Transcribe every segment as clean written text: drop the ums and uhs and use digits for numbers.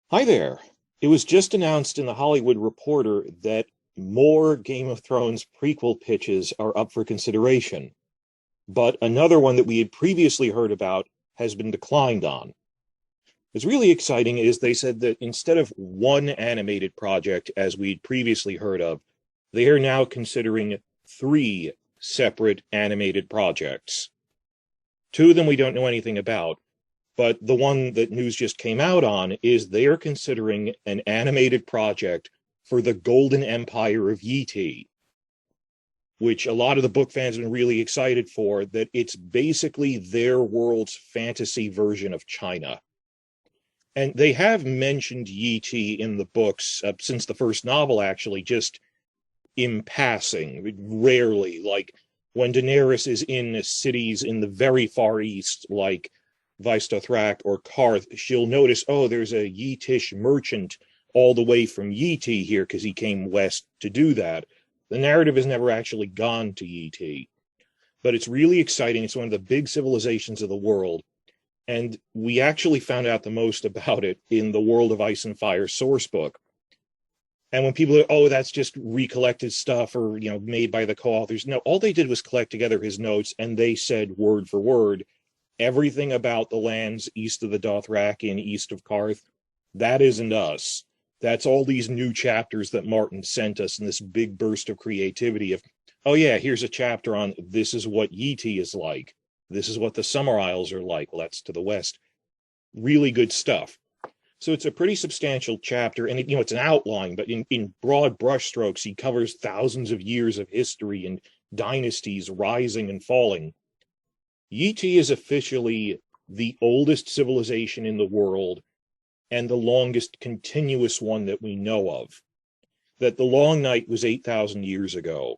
Hi there. It was just announced in the Hollywood Reporter that more Game of Thrones prequel pitches are up for consideration, but another one that we had previously heard about has been declined on. What's really exciting is they said that instead of one animated project, as we'd previously heard of, they are now considering three separate animated projects. Two of them we don't know anything about, but the one that news just came out on is they are considering an animated project for the Golden Empire of Yi, which a lot of the book fans have been really excited for, that it's basically their world's fantasy version of China. And they have mentioned Yi in the books since the first novel, actually, just in passing, rarely, like when Daenerys is in cities in the very far east, like Vaistothraki or Karth, she'll notice, oh, there's a Yitish merchant all the way from Yiti here because he came west to do that. The narrative has never actually gone to Yiti, but it's really exciting. It's one of the big civilizations of the world, and we actually found out the most about it in the World of Ice and Fire source book. And when people are, oh, that's just recollected stuff or, made by the co-authors. No, all they did was collect together his notes, and they said word for word, everything about the lands east of the Dothraki and east of Karth, that isn't us. That's all these new chapters that Martin sent us in this big burst of creativity of, oh yeah, here's a chapter on this is what Yiti is like. This is what the Summer Isles are like. Well, that's to the west. Really good stuff. So it's a pretty substantial chapter, and it's an outline, but in broad brushstrokes, he covers thousands of years of history and dynasties rising and falling. Yiti is officially the oldest civilization in the world and the longest continuous one that we know of. That the Long Night was 8,000 years ago.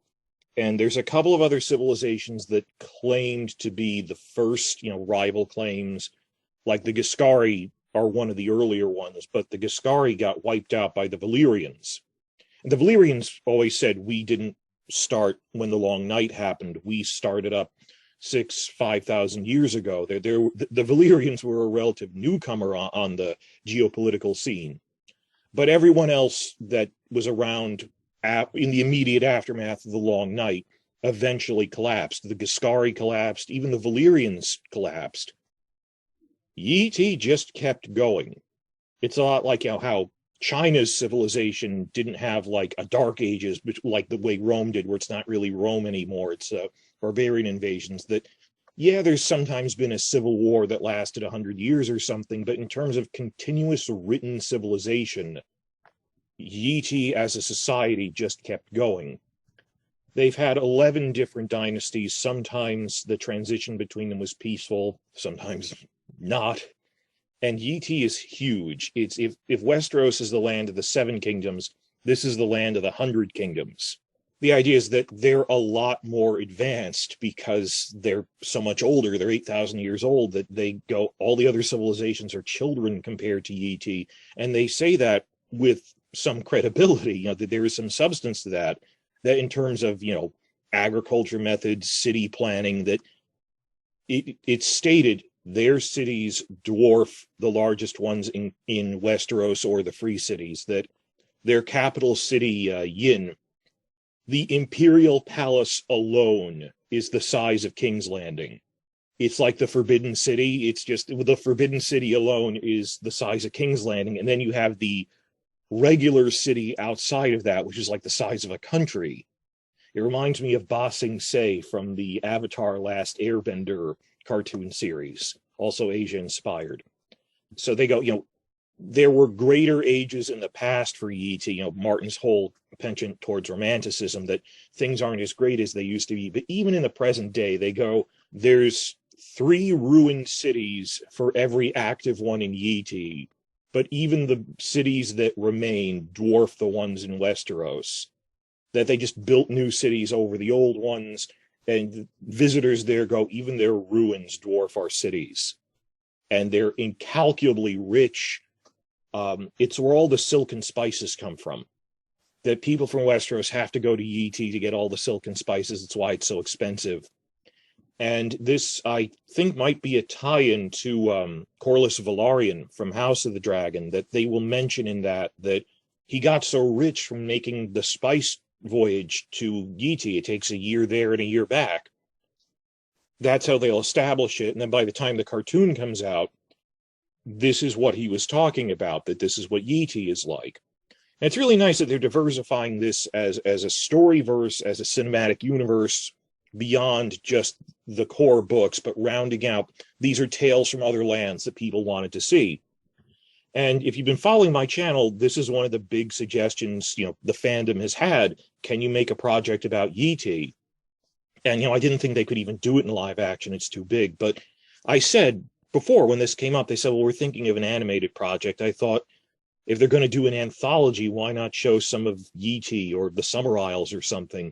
And there's a couple of other civilizations that claimed to be the first, rival claims, like the Giscari are one of the earlier ones, but the Giscari got wiped out by the Valyrians. And the Valyrians always said, we didn't start when the Long Night happened. We started up 5,000 years ago. The Valyrians were a relative newcomer on the geopolitical scene. But everyone else that was around in the immediate aftermath of the Long Night eventually collapsed. The Giscari collapsed. Even the Valyrians collapsed. Yi just kept going. It's a lot like how China's civilization didn't have like a dark ages, like the way Rome did, where it's not really Rome anymore. It's barbarian invasions. That, yeah, there's sometimes been a civil war that lasted 100 years or something, but in terms of continuous written civilization, Yi as a society just kept going. They've had 11 different dynasties. Sometimes the transition between them was peaceful, sometimes not. And Yi is huge. It's if Westeros is the land of the 7 kingdoms, this is the land of the 100 kingdoms. The idea is that they're a lot more advanced because they're so much older. They're 8,000 years old that they go, all the other civilizations are children compared to Yi. And they say that with some credibility, that there is some substance to that in terms of, agriculture methods, city planning, that it's stated their cities dwarf the largest ones in Westeros or the Free Cities, that their capital city, Yin, the Imperial Palace alone is the size of King's Landing. It's like the Forbidden City. It's just the Forbidden City alone is the size of King's Landing. And then you have the regular city outside of that, which is like the size of a country. It reminds me of Ba Sing Se from the Avatar Last Airbender cartoon series, also Asia inspired. So they go, there were greater ages in the past for Yi, Martin's whole penchant towards romanticism, that things aren't as great as they used to be. But even in the present day, they go, there's 3 ruined cities for every active one in Yi, but even the cities that remain dwarf the ones in Westeros. That they just built new cities over the old ones, and visitors there go, even their ruins dwarf our cities. And they're incalculably rich. It's where all the silk and spices come from. That people from Westeros have to go to Yi to get all the silk and spices. It's why it's so expensive. And this, I think, might be a tie-in to Corlys Velaryon from House of the Dragon, that they will mention in that he got so rich from making the spice voyage to Yeti. It takes a year there and a year back. That's how they'll establish it. And then by the time the cartoon comes out, this is what he was talking about, that this is what Yeti is like. And it's really nice that they're diversifying this as a storyverse, as a cinematic universe, beyond just the core books, but rounding out, these are tales from other lands that people wanted to see. And if you've been following my channel, this is one of the big suggestions, the fandom has had. Can you make a project about Yeti? And, I didn't think they could even do it in live action. It's too big. But I said before, when this came up, they said, well, we're thinking of an animated project. I thought, if they're going to do an anthology, why not show some of Yeti or the Summer Isles or something?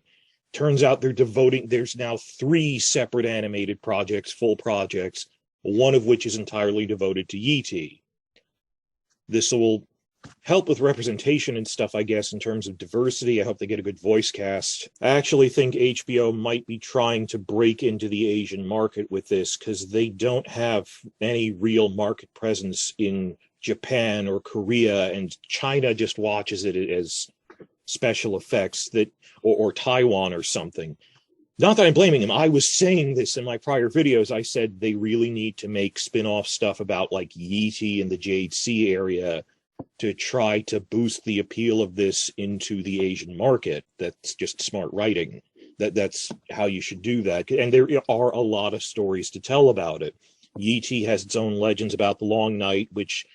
Turns out there's now 3 separate animated projects, full projects, one of which is entirely devoted to Yeti. This will help with representation and stuff, I guess, in terms of diversity. I hope they get a good voice cast. I actually think HBO might be trying to break into the Asian market with this, because they don't have any real market presence in Japan or Korea, and China just watches it as special effects, or Taiwan or something. Not that I'm blaming them. I was saying this in my prior videos. I said they really need to make spin-off stuff about like Yeti and the Jade Sea area to try to boost the appeal of this into the Asian market. That's just smart writing. That's how you should do that. And there are a lot of stories to tell about it. Yeti has its own legends about the Long Night, which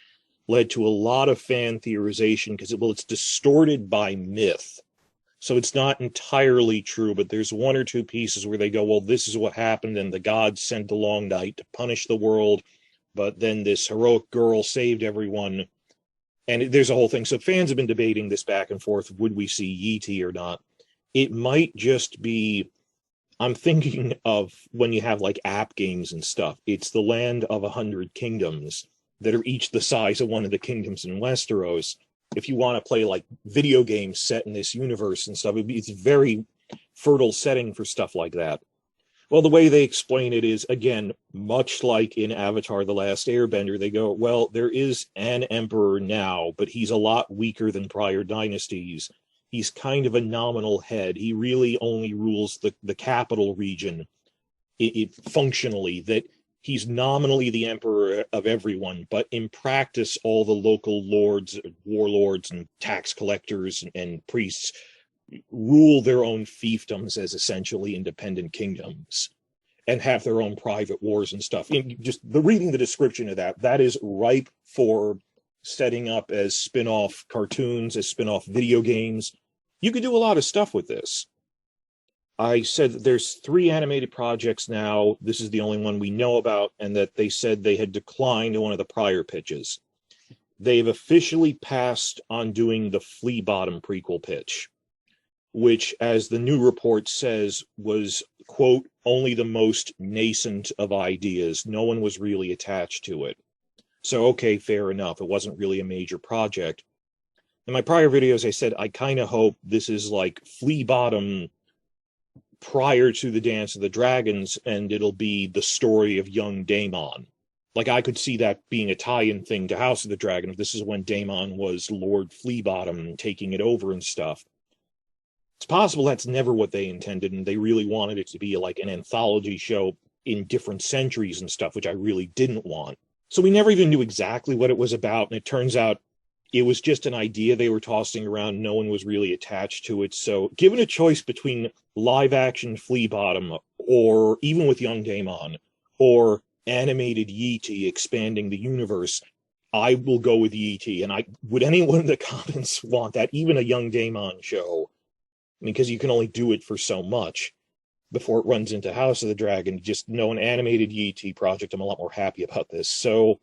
led to a lot of fan theorization because it's distorted by myth. So it's not entirely true, but there's 1 or 2 pieces where they go, well, this is what happened, and the gods sent the Long Night to punish the world, but then this heroic girl saved everyone. And there's a whole thing. So fans have been debating this back and forth. Would we see Yeti or not? It might just be, I'm thinking of when you have like app games and stuff. It's the land of 100 kingdoms that are each the size of one of the kingdoms in Westeros. If you want to play like video games set in this universe and stuff, it's a very fertile setting for stuff like that. Well, the way they explain it is, again, much like in Avatar: The Last Airbender, they go, well, there is an emperor now, but he's a lot weaker than prior dynasties. He's kind of a nominal head. He really only rules the capital region functionally, that he's nominally the emperor of everyone, but in practice, all the local lords, warlords, and tax collectors and priests rule their own fiefdoms as essentially independent kingdoms and have their own private wars and stuff. Just reading the description of that is ripe for setting up as spin-off cartoons, as spin-off video games. You could do a lot of stuff with this. I said that there's 3 animated projects now. This is the only one we know about, and that they said they had declined one of the prior pitches. They've officially passed on doing the Flea Bottom prequel pitch, which, as the new report says, was, quote, only the most nascent of ideas. No one was really attached to it. So, okay, fair enough. It wasn't really a major project. In my prior videos, I said I kind of hope this is like Flea Bottom prior to the Dance of the Dragons, and it'll be the story of young Daemon. Like, I could see that being a tie-in thing to House of the Dragon, if this is when Daemon was Lord Flea Bottom, taking it over and stuff. It's possible that's never what they intended, and they really wanted it to be like an anthology show in different centuries and stuff, which I really didn't want. So we never even knew exactly what it was about, and it turns out it was just an idea they were tossing around. No one was really attached to it. So given a choice between live-action Flea Bottom, or even with young Daemon, or animated Yeti expanding the universe, I will go with Yeti. And would anyone in the comments want that? Even a young Daemon show? I mean, because you can only do it for so much before it runs into House of the Dragon. Just an animated Yeti project, I'm a lot more happy about this. So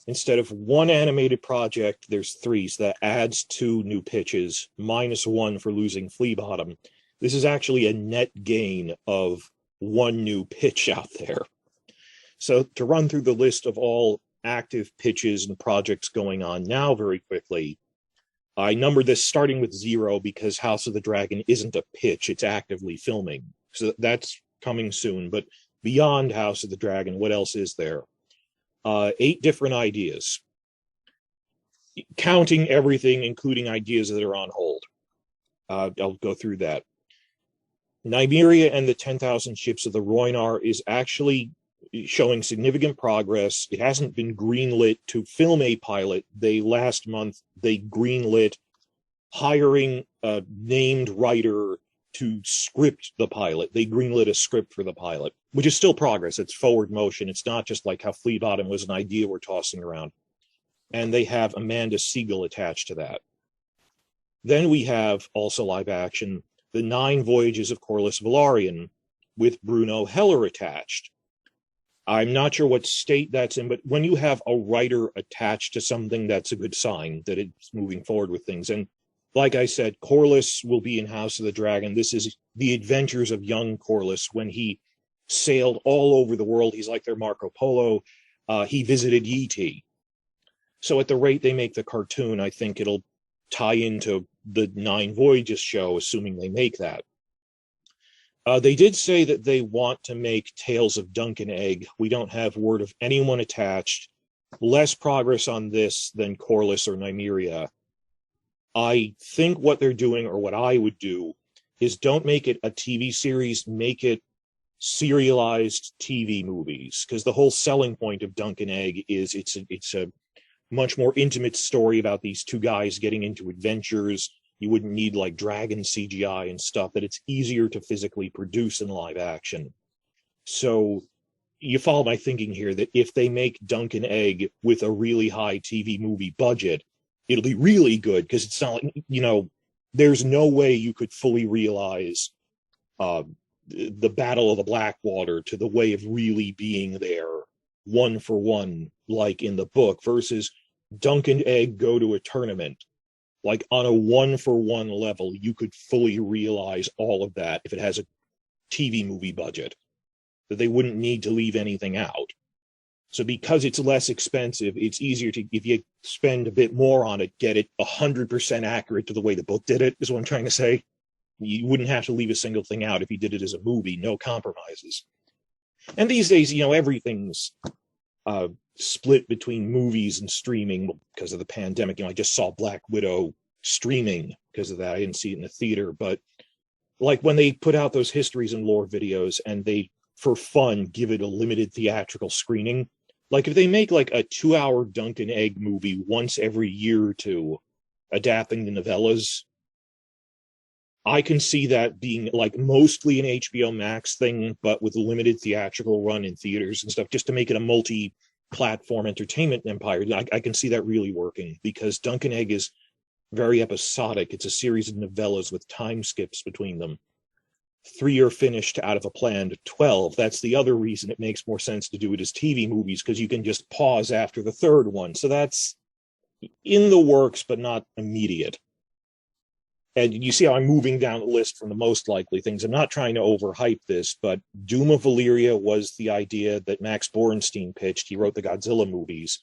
instead of 1 animated project, there's 3, so that adds 2 new pitches, minus 1 for losing Flea Bottom. This is actually a net gain of 1 new pitch out there. So to run through the list of all active pitches and projects going on now very quickly, I numbered this starting with 0 because House of the Dragon isn't a pitch, it's actively filming. So that's coming soon. But beyond House of the Dragon, what else is there? 8 different ideas, counting everything, including ideas that are on hold. I'll go through that. Nymeria and the 10,000 Ships of the Rhoynar is actually showing significant progress. It hasn't been greenlit to film a pilot. Last month, they greenlit hiring a named writer to script the pilot. They greenlit a script for the pilot, which is still progress. It's forward motion. It's not just like how Flea Bottom was an idea we're tossing around. And they have Amanda Siegel attached to that. Then we have, also live action, The 9 Voyages of Corlys Velaryon with Bruno Heller attached. I'm not sure what state that's in, but when you have a writer attached to something, that's a good sign that it's moving forward with things. And like I said, Corlys will be in House of the Dragon. This is the adventures of young Corlys when he sailed all over the world. He's like their Marco Polo. He visited Yeti. So at the rate they make the cartoon, I think it'll tie into the 9 Voyages show, assuming they make that. They did say that they want to make Tales of Dunk and Egg. We don't have word of anyone attached. Less progress on this than Corlys or Nymeria. I think what they're doing, or what I would do, is don't make it a TV series, make it serialized TV movies. Because the whole selling point of Dunk and Egg is it's a much more intimate story about these 2 guys getting into adventures. You wouldn't need like dragon CGI and stuff, that it's easier to physically produce in live action. So you follow my thinking here, that if they make Dunk and Egg with a really high TV movie budget, it'll be really good, because it's not like, there's no way you could fully realize the Battle of the Blackwater to the way of really being there one for one, like in the book, versus Dunk and Egg go to a tournament. Like on a one-for-one level, you could fully realize all of that if it has a TV movie budget, that they wouldn't need to leave anything out. So because it's less expensive, it's easier to, if you spend a bit more on it, get it 100% accurate to the way the book did it, is what I'm trying to say. You wouldn't have to leave a single thing out if you did it as a movie, no compromises. And these days, everything's split between movies and streaming because of the pandemic. I just saw Black Widow streaming because of that. I didn't see it in the theater, but like when they put out those histories and lore videos and they, for fun, give it a limited theatrical screening, like if they make like a 2-hour Dunk and Egg movie once every year or two, adapting the novellas, I can see that being like mostly an HBO Max thing, but with a limited theatrical run in theaters and stuff, just to make it a multi-platform entertainment empire. I can see that really working, because Dunk and Egg is very episodic. It's a series of novellas with time skips between them. 3 are finished out of a planned 12. That's the other reason it makes more sense to do it as TV movies, because you can just pause after the 3rd one. So that's in the works, but not immediate. And you see how I'm moving down the list from the most likely things. I'm not trying to overhype this, but Doom of Valyria was the idea that Max Borenstein pitched. He wrote the Godzilla movies.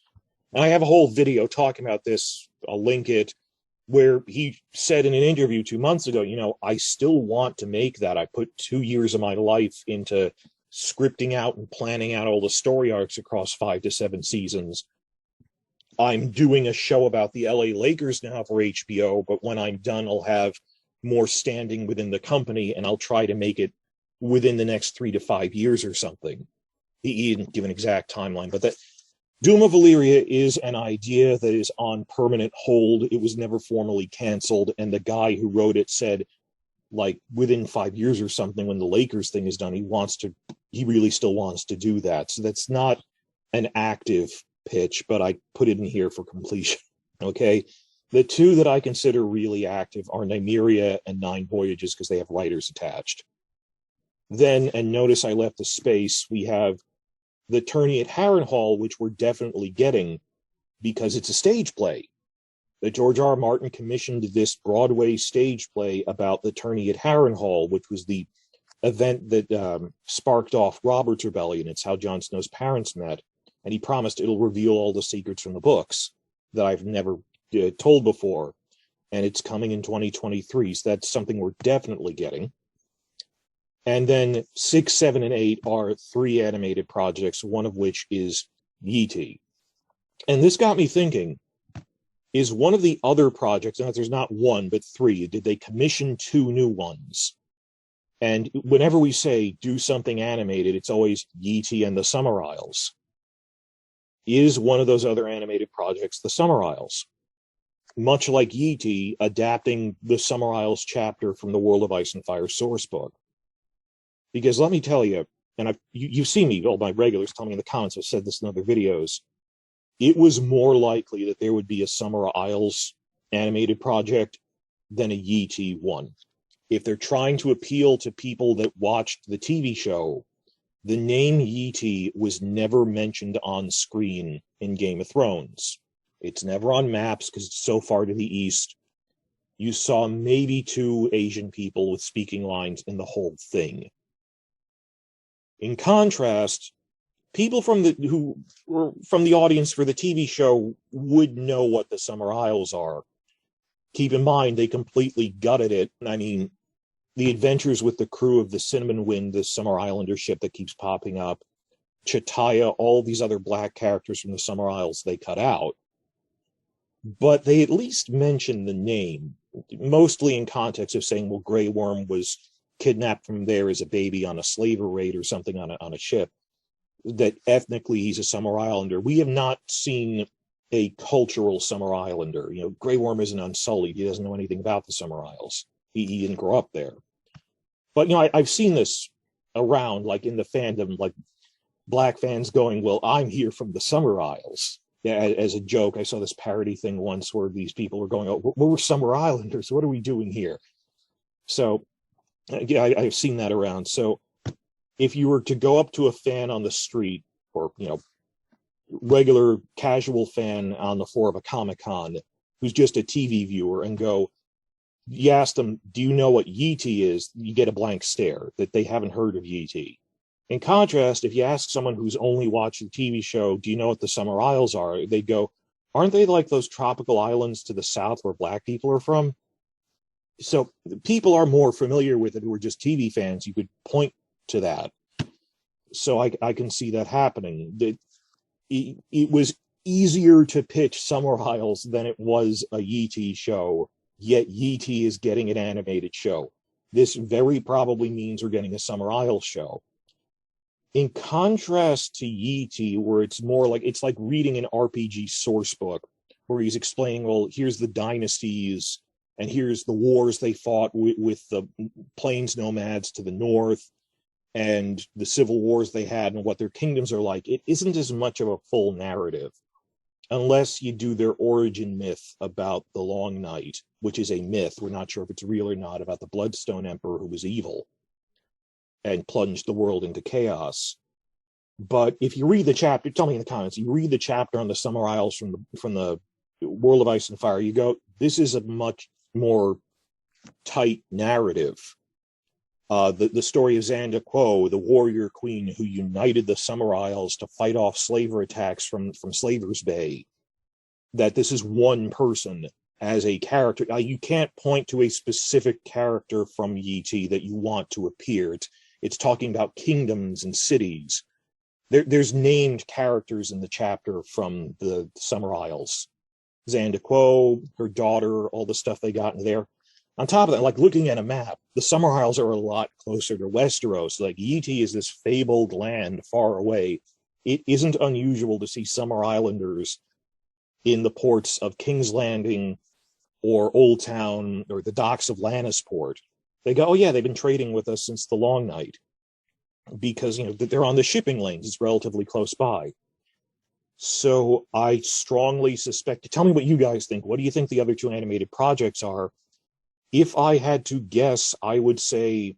And I have a whole video talking about this. I'll link it, where he said in an interview 2 months ago, I still want to make that. I put 2 years of my life into scripting out and planning out all the story arcs across 5 to 7 seasons. I'm doing a show about the LA Lakers now for HBO, but when I'm done, I'll have more standing within the company, and I'll try to make it within the next 3 to 5 years or something. He didn't give an exact timeline, but that Doom of Valyria is an idea that is on permanent hold. It was never formally canceled, and the guy who wrote it said, like, within 5 years or something, when the Lakers thing is done, he really still wants to do that. So that's not an active pitch, but I put it in here for completion. Okay, the 2 that I consider really active are Nymeria and 9 Voyages, because they have writers attached. Then, and notice I left a space, we have The Tourney at Harrenhal, which we're definitely getting because it's a stage play. That George R. R. Martin commissioned this Broadway stage play about the Tourney at Harrenhal, which was the event that sparked off Robert's Rebellion. It's how Jon Snow's parents met. And he promised it'll reveal all the secrets from the books that I've never told before. And it's coming in 2023, so that's something we're definitely getting. And then 6, 7, and 8 are 3 animated projects, one of which is Yee. And this got me thinking, is one of the other projects, and there's not 1, but 3, did they commission 2 new ones? And whenever we say do something animated, it's always Yee and the Summer Isles. Is one of those other animated projects the Summer Isles? Much like Yee, adapting the Summer Isles chapter from the World of Ice and Fire source book. Because let me tell you, and you've seen me, all my regulars tell me in the comments, I've said this in other videos, it was more likely that there would be a Summer Isles animated project than a Yee one. If they're trying to appeal to people that watched the TV show, the name Yee was never mentioned on screen in Game of Thrones. It's never on maps because it's so far to the east. You saw maybe 2 Asian people with speaking lines in the whole thing. In contrast, people from the audience for the TV show would know what the Summer Isles are. Keep in mind, they completely gutted it. I mean, the adventures with the crew of the Cinnamon Wind, the Summer Islander ship that keeps popping up, Chitaya, all these other black characters from the Summer Isles, they cut out. But they at least mentioned the name, mostly in context of saying, well, Grey Worm was kidnapped from there as a baby on a slaver raid or something on a ship, that ethnically he's a Summer Islander. We have not seen a cultural Summer Islander. You know, Grey Worm isn't Unsullied. He doesn't know anything about the Summer Isles. He didn't grow up there. But, you know, I've seen this around, like in the fandom, like black fans going, well, I'm here from the Summer Isles. Yeah, as a joke, I saw this parody thing once where these people were going, oh, we're Summer Islanders. What are we doing here? So, yeah, I've seen that around. So if you were to go up to a fan on the street, or, you know, regular casual fan on the floor of a Comic-Con who's just a TV viewer, and go, you ask them, do you know what Yee is? You get a blank stare, that they haven't heard of Yee. In contrast, if you ask someone who's only watched the TV show, do you know what the Summer Isles are? They go, aren't they like those tropical islands to the south where black people are from? So people are more familiar with it who are just TV fans. You could point to that. So I can see that happening. It was easier to pitch Summer Isles than it was a Yee show, yet Yee is getting an animated show. This very probably means we're getting a Summer Isles show. In contrast to Yee, where it's more like, it's like reading an RPG source book, where he's explaining, well, here's the dynasties, and here's the wars they fought with the plains nomads to the north, and the civil wars they had and what their kingdoms are like. It isn't as much of a full narrative, unless you do their origin myth about the Long Night, which is a myth. We're not sure if it's real or not, about the Bloodstone Emperor who was evil and plunged the world into chaos. But if you read the chapter, tell me in the comments, you read the chapter on the Summer Isles from the World of Ice and Fire, you go, this is a much more tight narrative. The story of Xanda Quo, the warrior queen who united the Summer Isles to fight off slaver attacks from Slaver's Bay, that this is one person as a character. You can't point to a specific character from Yee that you want to appear. It's talking about kingdoms and cities. There's named characters in the chapter from the Summer Isles. Xanda Quo, her daughter, all the stuff they got in there. On top of that, like looking at a map, the Summer Isles are a lot closer to Westeros. Like Yee is this fabled land far away. It isn't unusual to see Summer Islanders in the ports of King's Landing or Old Town or the docks of Lannisport. They go, oh yeah, they've been trading with us since the Long Night, because, you know, they're on the shipping lanes. It's relatively close by. So I strongly suspect, tell me what you guys think. What do you think the other 2 animated projects are? If I had to guess, I would say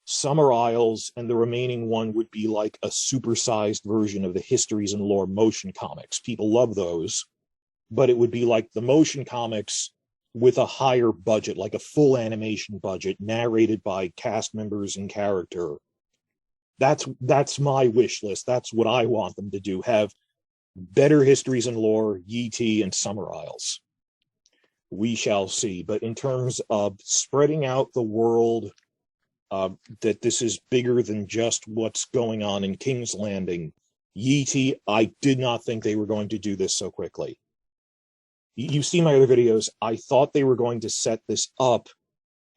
Summer Isles, and the remaining one would be like a supersized version of the Histories and Lore motion comics. People love those, but it would be like the motion comics with a higher budget, like a full animation budget, narrated by cast members in character. That's my wish list. That's what I want them to do. Have better Histories and Lore, Yee and Summer Isles. We shall see. But in terms of spreading out the world that this is bigger than just what's going on in King's Landing. Yeetie, I did not think they were going to do this so quickly. You've seen my other videos. I thought they were going to set this up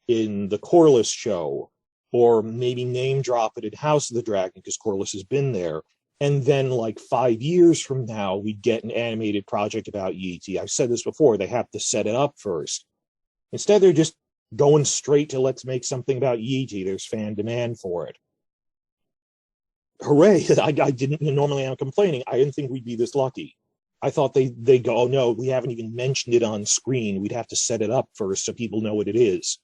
in the Corliss show, or maybe name drop it in House of the Dragon, because Corliss has been there. And then, like 5 years from now, we'd get an animated project about Yeetie. I've said this before, they have to set it up first. Instead, they're just going straight to let's make something about Yeetie. There's fan demand for it. Hooray. I didn't, normally I'm complaining. I didn't think we'd be this lucky. I thought they go, oh no, we haven't even mentioned it on screen. We'd have to set it up first so people know what it is.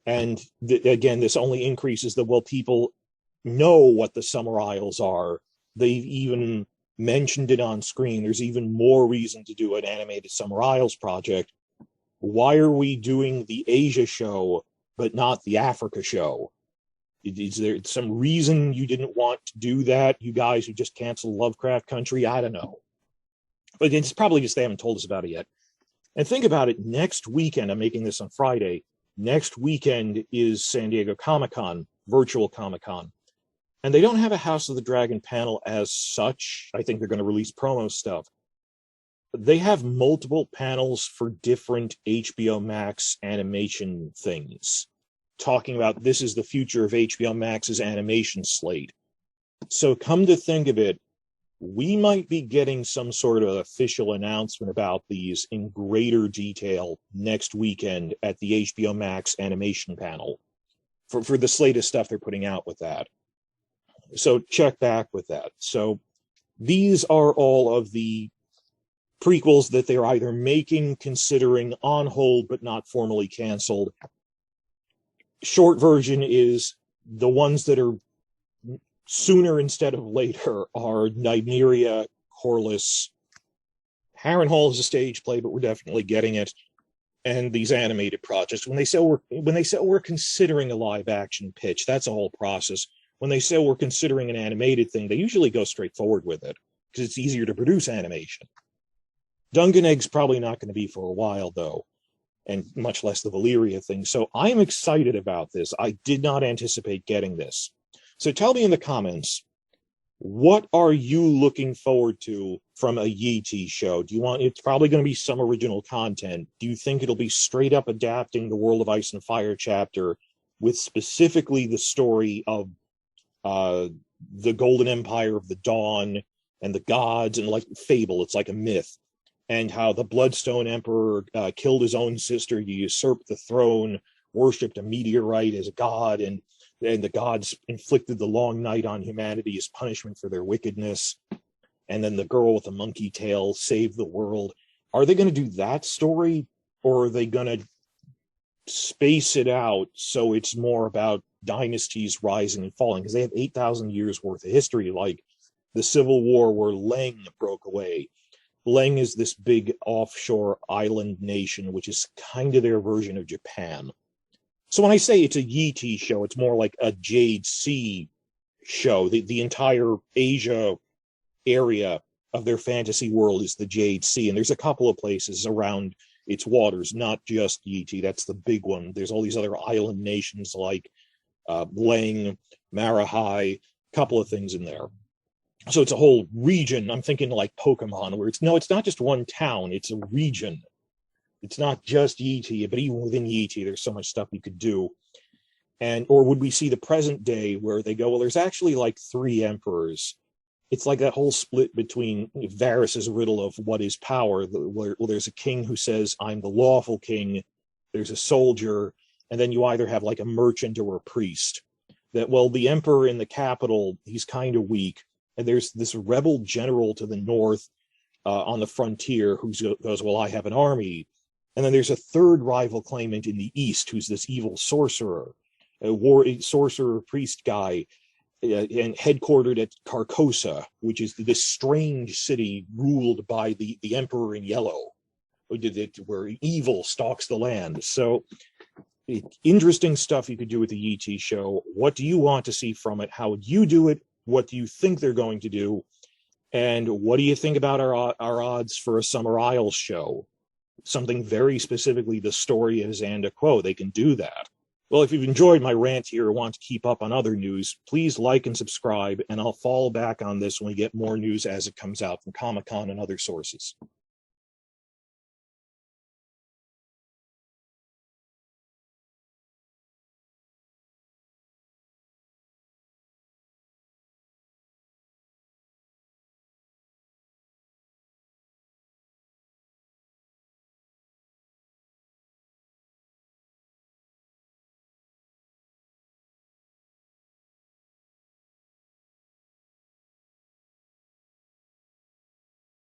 And again, this only increases the, well, people know what the Summer Isles are. They've even mentioned it on screen. There's even more reason to do an animated Summer Isles project. Why are we doing the Asia show, but not the Africa show? Is there some reason you didn't want to do that, you guys who just canceled Lovecraft Country? I don't know. But it's probably just they haven't told us about it yet. And think about it, next weekend, I'm making this on Friday, next weekend is San Diego Comic-Con, virtual Comic-Con. And they don't have a House of the Dragon panel as such. I think they're going to release promo stuff. They have multiple panels for different HBO Max animation things, talking about this is the future of HBO Max's animation slate. So come to think of it, we might be getting some sort of official announcement about these in greater detail next weekend at the HBO Max animation panel for the slate of stuff they're putting out with that. So check back with that. So these are all of the prequels that they're either making, considering, on hold, but not formally canceled. Short version is the ones that are sooner instead of later are Nymeria, Corliss. Harrenhal is a stage play, but we're definitely getting it. And these animated projects. When they say we're considering a live action pitch, that's a whole process. When they say we're considering an animated thing, they usually go straight forward with it because it's easier to produce animation. Dungan Egg's probably not going to be for a while, though, and much less the Valyria thing. So I am excited about this. I did not anticipate getting this. So tell me in the comments, what are you looking forward to from a Yeetie show? Do you want, it's probably going to be some original content. Do you think it'll be straight up adapting the World of Ice and Fire chapter with specifically the story of the Golden Empire of the Dawn and the gods and like fable? It's like a myth. And how the Bloodstone Emperor killed his own sister to usurp the throne, worshipped a meteorite as a god, and the gods inflicted the long night on humanity as punishment for their wickedness. And then the girl with the monkey tail saved the world. Are they going to do that story, or are they going to space it out so it's more about dynasties rising and falling? Because they have 8,000 years worth of history, like the Civil War where Leng broke away. Leng is this big offshore island nation, which is kind of their version of Japan. So when I say it's a Yeetie show, it's more like a Jade Sea show. The entire Asia area of their fantasy world is the Jade Sea, and there's a couple of places around its waters, not just Yeetie. That's the big one. There's all these other island nations like Leng, Marahai, a couple of things in there. So it's a whole region. I'm thinking like Pokemon, where it's not just one town, it's a region. It's not just Yeetie, but even within Yeetie, there's so much stuff you could do. And, or would we see the present day where they go, well, there's actually like 3 emperors. It's like that whole split between Varys' riddle of what is power, where there's a king who says, I'm the lawful king. There's a soldier. And then you either have like a merchant or a priest. That, well, the emperor in the capital, he's kind of weak. And there's this rebel general to the north on the frontier who goes, well, I have an army. And then there's a third rival claimant in the east who's this evil sorcerer, a sorcerer priest guy, and headquartered at Carcosa, which is this strange city ruled by the Emperor in Yellow, where evil stalks the land. So interesting stuff you could do with the Yeetie show. What do you want to see from it? How would you do it? What do you think they're going to do? And what do you think about our odds for a Summer Isles show? Something very specifically the story of Xanda Quo. They can do that. Well, if you've enjoyed my rant here or want to keep up on other news, please like and subscribe, and I'll fall back on this when we get more news as it comes out from Comic-Con and other sources.